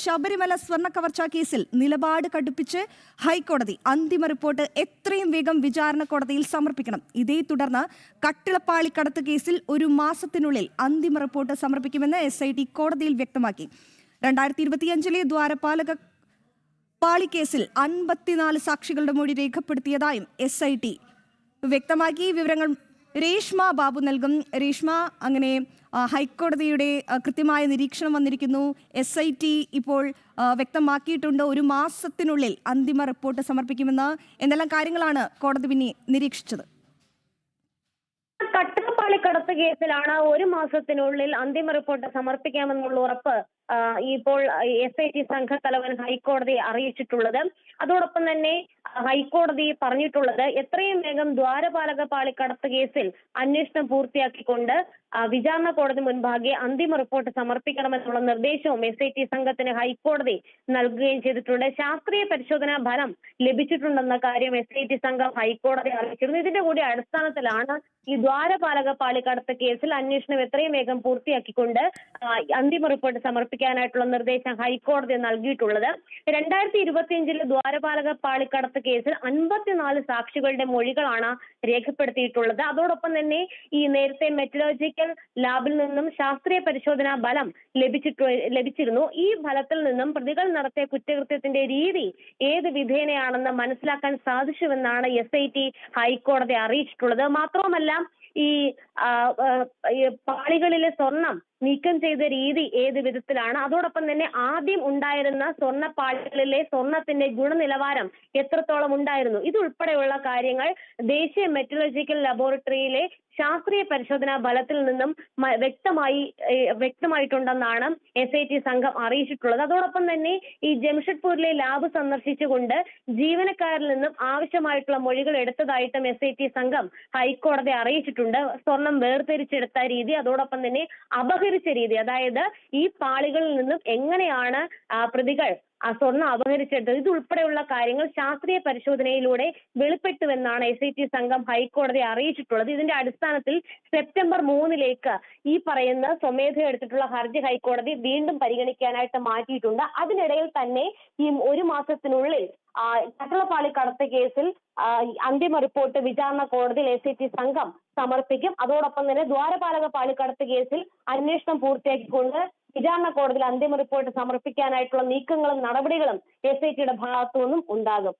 ശബരിമല സ്വർണ്ണ കവർച്ചാ കേസിൽ നിലപാട് കടുപ്പിച്ച് ഹൈക്കോടതി അന്തിമ റിപ്പോർട്ട് എത്രയും വേഗം വിചാരണ കോടതിയിൽ സമർപ്പിക്കണം. ഇതേ തുടർന്ന് കട്ടിളപ്പാളി കടത്ത് കേസിൽ 1 മാസത്തിനുള്ളിൽ അന്തിമ റിപ്പോർട്ട് സമർപ്പിക്കുമെന്ന് SIT കോടതിയിൽ വ്യക്തമാക്കി. 2025 ദ്വാരപാലക പാളി കേസിൽ 54 സാക്ഷികളുടെ മൊഴി രേഖപ്പെടുത്തിയതായും SIT വ്യക്തമാക്കി. വിവരങ്ങൾ രേഷ്മ ബാബു നൽകും. രേഷ്മ, അങ്ങനെ ഹൈക്കോടതിയുടെ കൃത്യമായ നിരീക്ഷണം വന്നിരിക്കുന്നു. SIT ഇപ്പോൾ വ്യക്തമാക്കിയിട്ടുണ്ട് 1 മാസത്തിനുള്ളിൽ അന്തിമ റിപ്പോർട്ട് സമർപ്പിക്കുമെന്ന്. എന്തെല്ലാം കാര്യങ്ങളാണ് കോടതി പിന്നെ നിരീക്ഷിച്ചത്? കട്ടിളപ്പാളി കടത്ത് കേസിലാണ് 1 മാസത്തിനുള്ളിൽ അന്തിമ റിപ്പോർട്ട് സമർപ്പിക്കാമെന്നുള്ള ഉറപ്പ് ഇപ്പോൾ SIT സംഘത്തലവൻ ഹൈക്കോടതിയെ അറിയിച്ചിട്ടുള്ളത്. അതോടൊപ്പം തന്നെ ഹൈക്കോടതി പറഞ്ഞിട്ടുള്ളത് എത്രയും വേഗം ദ്വാരപാലക പാളി കടത്ത് കേസിൽ അന്വേഷണം പൂർത്തിയാക്കിക്കൊണ്ട് വിചാരണ കോടതി മുൻപാകെ അന്തിമ റിപ്പോർട്ട് സമർപ്പിക്കണമെന്നുള്ള നിർദ്ദേശവും SIT സംഘത്തിന് ഹൈക്കോടതി നൽകുകയും ചെയ്തിട്ടുണ്ട്. ശാസ്ത്രീയ പരിശോധനാ ഫലം ലഭിച്ചിട്ടുണ്ടെന്ന കാര്യം SIT സംഘം ഹൈക്കോടതി അറിയിച്ചിരുന്നു. ഇതിന്റെ കൂടി അടിസ്ഥാനത്തിലാണ് ഈ ദ്വാരപാലക പാളി കടത്ത് കേസിൽ അന്വേഷണം എത്രയും വേഗം പൂർത്തിയാക്കിക്കൊണ്ട് അന്തിമ റിപ്പോർട്ട് സമർപ്പിക്കാനായിട്ടുള്ള നിർദ്ദേശം ഹൈക്കോടതി നൽകിയിട്ടുള്ളത്. 2025 ദ്വാരപാലക പാളി കടത്ത് കേസിൽ 54 സാക്ഷികളുടെ മൊഴികളാണ് രേഖപ്പെടുത്തിയിട്ടുള്ളത്. അതോടൊപ്പം തന്നെ ഈ നേരത്തെ മെറ്റലർജിക്കൽ ലാബിൽ നിന്നും ശാസ്ത്രീയ പരിശോധനാ ഫലം ലഭിച്ചിരുന്നു. ഈ ഫലത്തിൽ നിന്നും പ്രതികൾ നടത്തിയ കുറ്റകൃത്യത്തിന്റെ രീതി ഏത് വിധേനയാണെന്ന് മനസ്സിലാക്കാൻ സാധിച്ചുവെന്നാണ് SIT ഹൈക്കോടതി അറിയിച്ചിട്ടുള്ളത്. മാത്രവുമല്ല, ഈ പാളികളിലെ സ്വർണം നീക്കം ചെയ്ത രീതി ഏത് വിധത്തിലാണ്, അതോടൊപ്പം തന്നെ ആദ്യം ഉണ്ടായിരുന്ന സ്വർണ്ണ പാളികളിലെ സ്വർണത്തിന്റെ ഗുണനിലവാരം എത്രത്തോളം ഉണ്ടായിരുന്നു, ഇതുൾപ്പെടെയുള്ള കാര്യങ്ങൾ ദേശീയ മെറ്റലർജിക്കൽ ലബോറട്ടറിയിലെ ശാസ്ത്രീയ പരിശോധനാ ഫലത്തിൽ നിന്നും വ്യക്തമായിട്ടുണ്ടെന്നാണ് SIT സംഘം അറിയിച്ചിട്ടുള്ളത്. അതോടൊപ്പം തന്നെ ഈ ജംഷഡ്പൂരിലെ ലാബ് സന്ദർശിച്ചുകൊണ്ട് ജീവനക്കാരിൽ നിന്നും ആവശ്യമായിട്ടുള്ള മൊഴികൾ എടുത്തതായിട്ടും SIT സംഘം ഹൈക്കോടതി അറിയിച്ചിട്ടുണ്ട്. സ്വർണം വേർതിരിച്ചെടുത്ത രീതി, അതോടൊപ്പം തന്നെ അപഹരിച്ച രീതി, അതായത് ഈ പാളികളിൽ നിന്നും എങ്ങനെയാണ് പ്രതികൾ സ്വർണം അപഹരിച്ചെടുത്തത്, ഇതുൾപ്പെടെയുള്ള കാര്യങ്ങൾ ശാസ്ത്രീയ പരിശോധനയിലൂടെ വെളിപ്പെട്ടുവെന്നാണ് SIT സംഘം ഹൈക്കോടതി അറിയിച്ചിട്ടുള്ളത്. ഇതിന്റെ അടിസ്ഥാനത്തിൽ സെപ്റ്റംബർ 3 ഈ പറയുന്ന സ്വമേധയാ എടുത്തിട്ടുള്ള ഹർജി ഹൈക്കോടതി വീണ്ടും പരിഗണിക്കാനായിട്ട് മാറ്റിയിട്ടുണ്ട്. അതിനിടയിൽ തന്നെ ഈ 1 മാസത്തിനുള്ളിൽ കട്ടിളപ്പാളി കടത്ത് കേസിൽ അന്തിമ റിപ്പോർട്ട് വിചാരണ കോടതിയിൽ SIT സംഘം സമർപ്പിക്കും. അതോടൊപ്പം തന്നെ ദ്വാരപാലക പാളി കടത്ത് കേസിൽ അന്വേഷണം പൂർത്തിയാക്കിക്കൊണ്ട് വിചാരണ കോടതിയിൽ അന്തിമ റിപ്പോർട്ട് സമർപ്പിക്കാനായിട്ടുള്ള നീക്കങ്ങളും നടപടികളും SITയുടെ ഭാഗത്തു നിന്നും ഉണ്ടാകും.